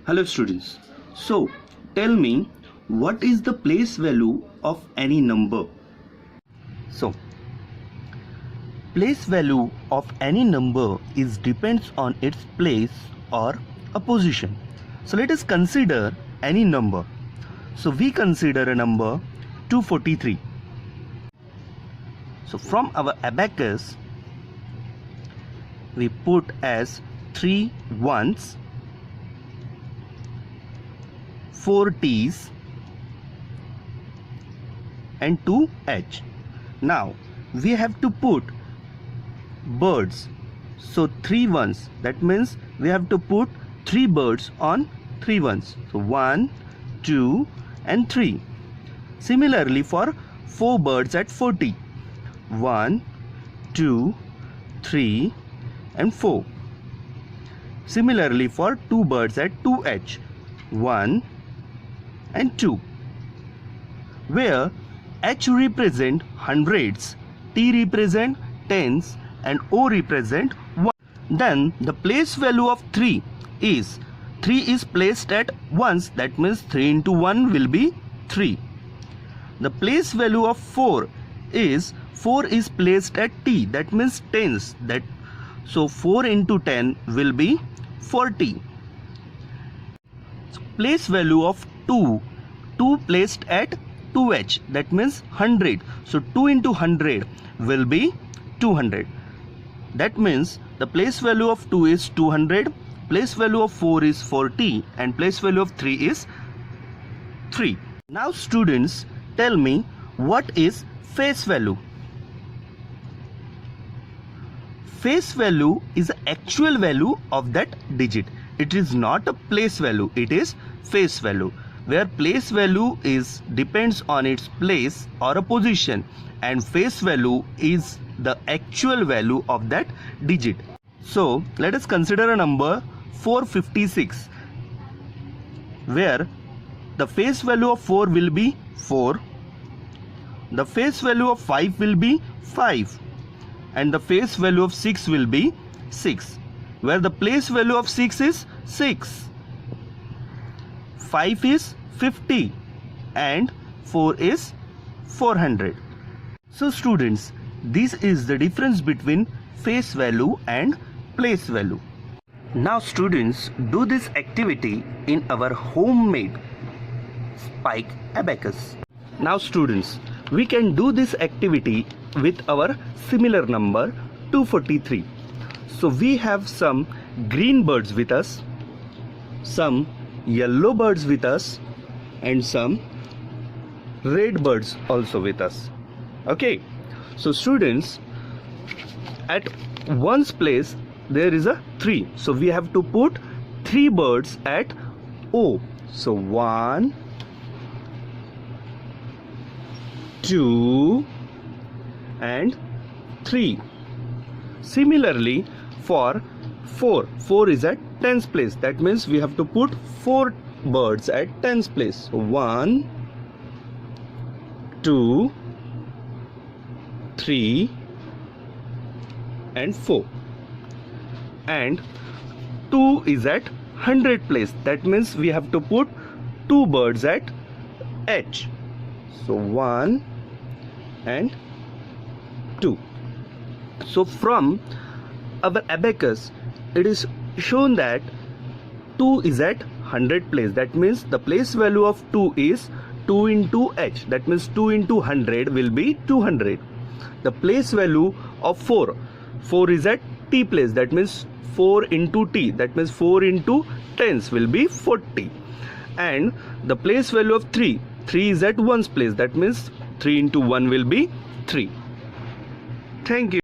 Hello students. So tell me, what is the place value of any number? So place value of any number is depends on its place or a position. So let us consider any number. So we consider a number 243. So from our abacus we put as 3 ones, 4 T's and 2 H. Now we have to put birds. So 3 ones, that means we have to put 3 birds on 3 ones. So 1, 2 and 3. Similarly for 4 birds at 40. 1, 2, 3 and 4. Similarly for 2 birds at 2H. 1 and 2. Where H represent hundreds, T represent tens and O represent 1. Then the place value of 3 is placed at ones, that means 3 into 1 will be 3. The place value of 4 is placed at T, that means tens, so 4 into 10 will be 40. Place value of 2 placed at 2H, that means 100, so 2 into 100 will be 200. That means the place value of 2 is 200, place value of 4 is 40 and place value of 3 is 3. Now students, tell me, what is face value? Face value is the actual value of that digit. It is not a place value, it is face value, where place value depends on its place or a position and face value is the actual value of that digit. So let us consider a number 456, where the face value of 4 will be 4, the face value of 5 will be 5 and the face value of 6 will be 6, where the place value of 6 is 6, 5 is 50 and 4 is 400. So students, this is the difference between face value and place value. Now students, do this activity in our homemade spike abacus. Now students, we can do this activity with our similar number 243. So we have some green birds with us, some yellow birds with us and some red birds also with us. Okay, so students, at one's place there is a 3, so we have to put 3 birds at O. So 1, 2 and 3. Similarly for 4 is at tens place, that means we have to put 4 birds at tens place. 1, 2, 3 and 4. And 2 is at 100 place, that means we have to put 2 birds at H. So 1 and 2. So from our abacus it is shown that 2 is at 100 place, that means the place value of 2 is 2 into H, that means 2 into 100 will be 200. The place value of 4 is at T place, that means 4 into T, that means 4 into tens will be 40. And the place value of 3 is at ones place, that means 3 into 1 will be 3. Thank you.